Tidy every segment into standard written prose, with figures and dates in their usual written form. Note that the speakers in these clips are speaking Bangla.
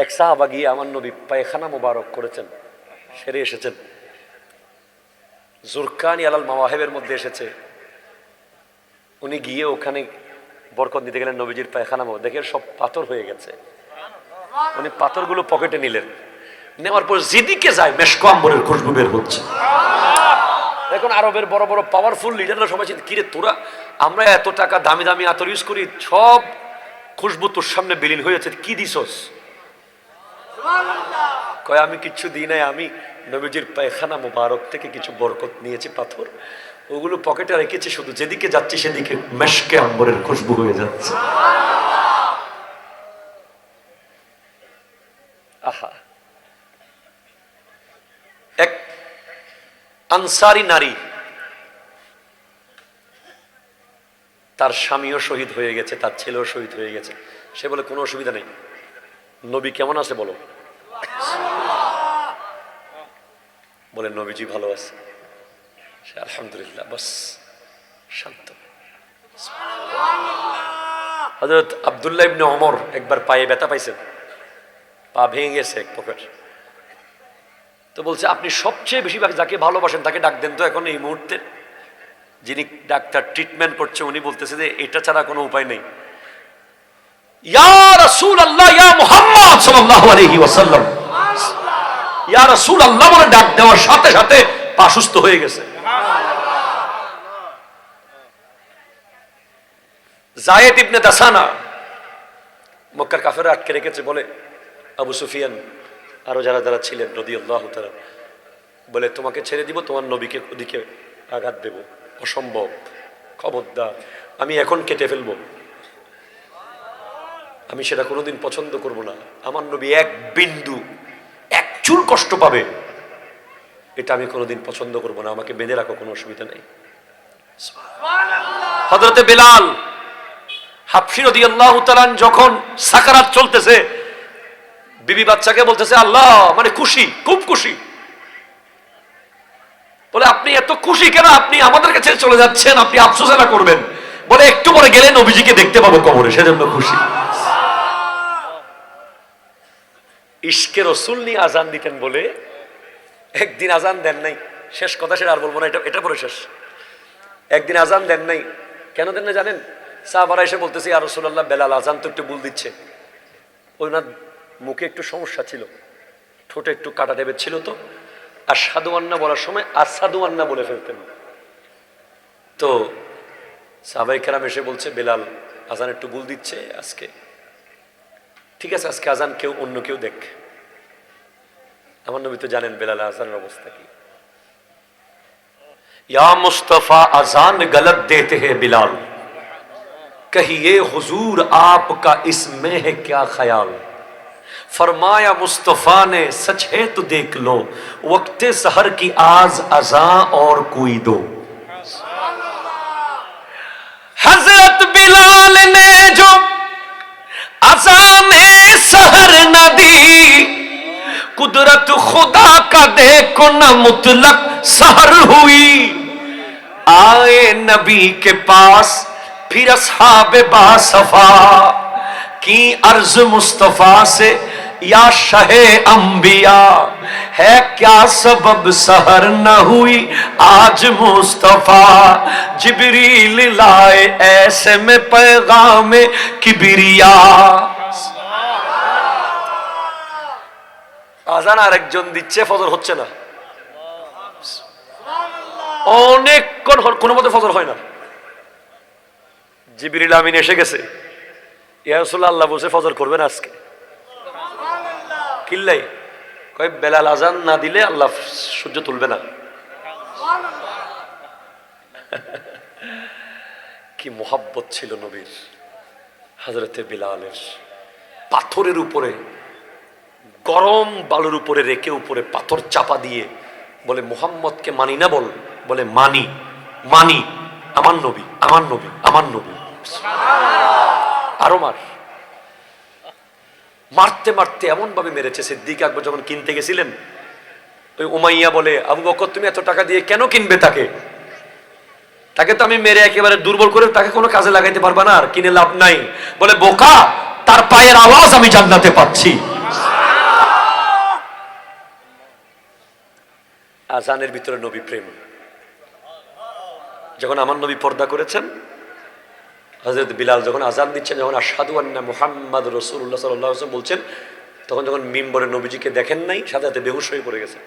এক সাহাবা গিয়ে আমার নবী পায়খানা মোবারক করেছেন, সেরে এসেছেন। জুরকানি আলাল মাওয়াহিবের মধ্যে এসেছে, উনি গিয়ে ওখানে বরকত নিতে গেলেন নবীজির পায়খানা মোবারক দেখে সব পাথর হয়ে গেছে। উনি পাথরগুলো পকেটে নিলেন, নেওয়ার পর যেদিকে যায় মেশক আম্বরের খুশবু বের হচ্ছে। এখন আরবের বড় বড় পাওয়ারফুল লিডাররা সবাই চিন্তা, কিরে তোরা, আমরা এত টাকা দামি দামি আতর ইউজ করি, সব খুশবু তোর সামনে বিলীন হয়েছে, কি দিছস? কয় আমি কিচ্ছু দিই নাই, আমি নবীজির পায়খানা মোবারক থেকে কিছু বরকত নিয়েছি পাথর, ওগুলো পকেটে রেখেছি, শুধু যেদিকে যাচ্ছি সেদিকে মেশকে আম্বরের খুশবু হয়ে যাচ্ছে। আহা, এক আনসারী নারী, তার স্বামীও শহীদ হয়ে গেছে, তার ছেলেও শহীদ হয়ে গেছে। সে বলে কোনো অসুবিধা নেই, নবী কেমন আছে বলো? বলে নবীজি ভালো আছে। সে আলহামদুলিল্লাহ, বাস শান্ত। হযরত আব্দুল্লাহ ইবনে ওমর একবার পায়ে ব্যথা পাইছেন, পা ভেঙে গেছে এক প্রকার। তো বলছে আপনি সবচেয়ে বেশি যাকে ভালোবাসেন তাকে ডাক দেন তো এখন এই মুহূর্তে। যিনি ডাক্তার ট্রিটমেন্ট করছে উনি বলতেছে যে এটা ছাড়া কোনো উপায় নেই। ইয়া রাসূলুল্লাহ, ইয়া মুহাম্মদ সাল্লাল্লাহু আলাইহি ওয়াসাল্লাম, ইয়া রাসূলুল্লাহ বলে ডাক দেওয়ার সাথে সাথে পা সুস্থ হয়ে গেছে। যায়েদ ইবনে দাসানা মক্কার কাফেররা আটকে রেখেছে, বলে আবু সুফিয়ান আরো যারা যারা ছিলেন রাদিয়াল্লাহু তাআলা, বলে তোমাকে ছেড়ে দিব, তোমার নবীকে ওদিকে আঘাত দেব, অসম্ভব, খবরদার, আমি এখন কেটে ফেলবো, আমি সেটা কোনোদিন পছন্দ করব না। আমার নবী এক বিন্দু এক চুল কষ্ট পাবে, এটা আমি কোনোদিন পছন্দ করব না, আমাকে বেঁধে রাখো, কোনো অসুবিধা নেই। হযরতে বেলাল হাবশী রাদিয়াল্লাহু তাআলা যখন সাকারাত চলতেছে, বিবি বাচ্চাকে বলতেছে আল্লাহ মানে খুশি, খুব খুশি। বলে আপনি এত খুশি কেন, আপনি আমাদের কাছে চলে যাচ্ছেন, আপনি আফসোস না করবেন। বলে একটু পরে গেলে নবীজিকে দেখতে পাবো কবরে, সেজন্য খুশি। ইশকে রাসূল নিয়ে আজান দিতেন বলে একদিন আজান দেন নাই, শেষ কথা সেটা আর বলবো না, এটা পরে শেষ। একদিন আজান দেন নাই, কেন দেন না জানেন? সাহাবারা এসে বলতেছে ইয়া রাসূলুল্লাহ, বেলাল আজান তো একটু ভুল দিচ্ছে। ওনার মুখে একটু সমস্যা ছিল, ঠোঁটে একটু কাটা টাইপের ছিল, তো আশহাদু আন্না বলার সময় আসাদু আন্না বলে ফেলতেন। তো সাহাবায়ে কেরাম এসে বলছে বেলাল আজান একটু ভুল দিচ্ছে আজকে, ঠিক আছে আজকে আজান কেউ অন্য কেউ দেখ। আমার নবী তো জানেন বেলাল আজানের অবস্থা কি। या मुस्तफा अजान गलत देते हैं बिलाल, कहिए हुजूर आपका इसमें है क्या ख्याल। फरमाया मुस्तफा ने सच है तो देख लो, वक्ते सहर की आज अजा और कोई दो। हजरत बिलाल ने जो अजान सहर न दी, कुदरत खुदा का देखो न मुतलक सहर हुई। आए नबी के पास फिर अस्हाबे बासफा, की अर्ज मुस्तफा से या शहे अंबिया, है क्या सबब सहर न हुई आज मुस्तफा। जिब्रील लाए ऐसे में पैगाम किबरिया। আজান আরেকজন দিচ্ছে, ফজর হচ্ছে না, অনেকক্ষণ কোনো মতে ফজর হয় না। জিবরিল আমিন এসে গেছে, ইয়া রাসূলুল্লাহ আল্লাহ বলছে ফজর করবেন আজকে। কিল্লাই কয় বেলাল আজান না দিলে আল্লাহ সূর্য তুলবে না। কি মোহাব্বত ছিল নবীর হযরতে বিলালের। পাথরের উপরে, গরম বালুর উপরে রেখে উপরে পাথর চাপা দিয়ে বলে মুহাম্মদকে মানি না, বলে মানি মানি, আমার নবী আমার নবী আমার নবী। আরো মারতে মারতে এমন ভাবে মেরেছে, সিদ্দিক আকবর যখন কিনতে গেছিলেন, ওই উমাইয়া বলে আবু বকর তুমি এত টাকা দিয়ে কেন কিনবে তাকে তো আমি মেরে একেবারে দুর্বল করে তাকে কোনো কাজে লাগাইতে পারবা না, আর কিনে লাভ নাই। বলে বোকা, তার পায়ের আওয়াজ আমি জান্নাতে পাচ্ছি। আজানের ভিতরে নবী প্রেম। যখন আমার নবী পর্দা করেছেন, হযরত বিলাল যখন আজান দিচ্ছেন, যখন আশহাদু আন্না মুহাম্মাদ রাসূলুল্লাহ সাল্লাল্লাহু আলাইহি ওয়াসাল্লাম বলছেন, তখন যখন মিম্বরে নবীজিকে দেখেন নাই, সাথে সাথে বেহুশ হয়ে পড়ে গেছেন।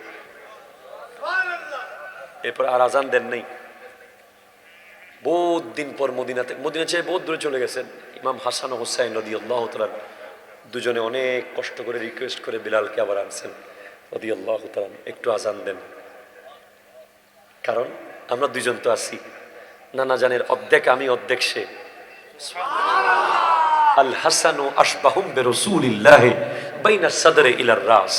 এরপর আর আজান দেন নাই। বহুত দিন পর মদিনা চেয়ে বহুত দূরে চলে গেছেন। ইমাম হাসান ও হুসাইন রাদিয়াল্লাহু তাআলা দুজনে অনেক কষ্ট করে রিকোয়েস্ট করে বিলালকে আবার আনছেন রাদিয়াল্লাহু তাআলা, একটু আজান দেন। কারণ আমরা দুইজন তো আছি, নানা জানের অর্ধেক আমি, অর্ধেক সে। আল হাসানু আশবাহুম বিরাসূলিল্লাহি বাইনা সাদরি ইলা রাস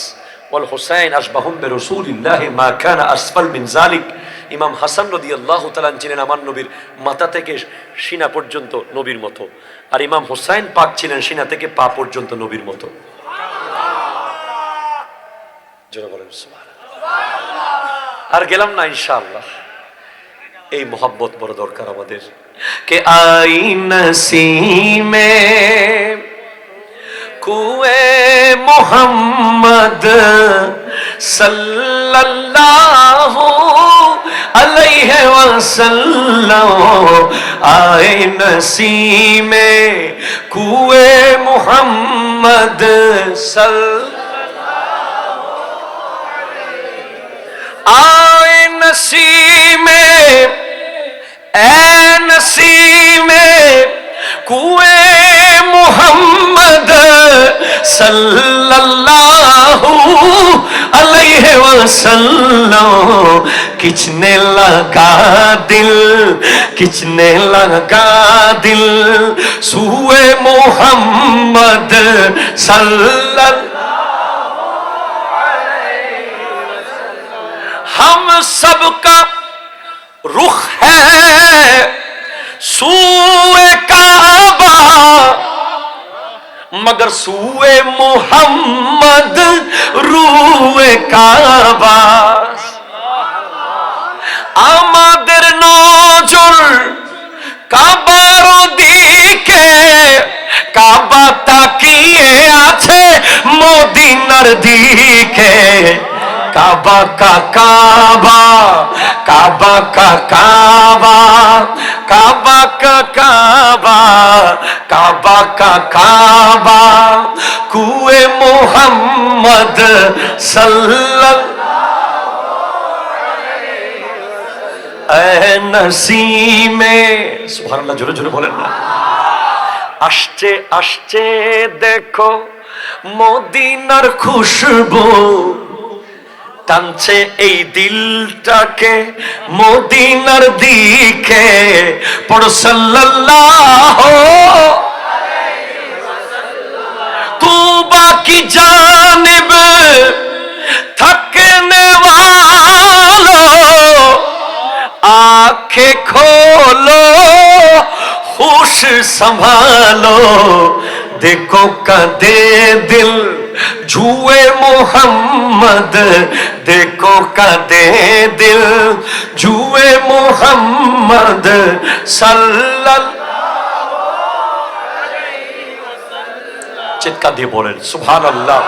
ওয়াল হুসাইন আশবাহুম বিরাসূলিল্লাহি মা কানা আসফাল মিন যালিক। ইমাম হাসান রাদিয়াল্লাহু তাআলা ছিলেন আমার নবীর মাথা থেকে সিনা পর্যন্ত নবীর মতো, আর ইমাম হুসাইন পাক ছিলেন সিনা থেকে পা পর্যন্ত নবীর মতো। জোরে বলেন সুবহানাল্লাহ। আর গেলাম না ইনশাআল্লাহ, এই মোহাব্বত বড় দরকার আমাদের। কে আই নসীমে কুয়ে মোহাম্মদ সাল্লাল্লাহু আলাইহি ওয়াসাল্লাম, আয়ে নসীমে কুয়ে মোহাম্মদ সাল্লাল্লাহু আয়ে নসীমে নসীমে কুয়ে মোহাম্মদ সাল্লাল্লাহু আলাইহি ওয়াসাল্লাম, কিচনে লাগা দিল, কিচনে লাগা দিল সুয়ে মোহাম্মদ সাল্লাল্লাহু আলাইহি ওয়াসাল্লাম। हम सबका रुख है सूए काबा, मगर सूए मोहम्मद रूए काबा। আমাদের নজর কাবার দিকে, কাবা তাকিয়ে আছে মদিনার দিকে। কাবা কা কাবা, কাবা কা কাবা, কাবা কা কাবা, কাবা কা কাবা কুয়ে মোহাম্মদ সাল্লাল্লাহু আলাইহি ওয়াসাল্লাম। নসীমে সুবহানাল্লাহ, জোরে জোরে বলেন না। আসছে আসছে দেখো মদিনার খুশবু, টানছে এই দিলটাকে মদিনার দিকে। পড়ো সাল্লাল্লাহু আলাইহি ওয়াসাল্লাম। তুবা কি জানিব থকনে वालो, आंखें खोलो होश संभालो, देखो कदे दिल जुए मोहम्मद, देखो कदे दिल जुए मोहम्मद सल्लल्लाहु अलैहि वसल्लम। चित्कार দিয়ে বলেন সুবহানাল্লাহ।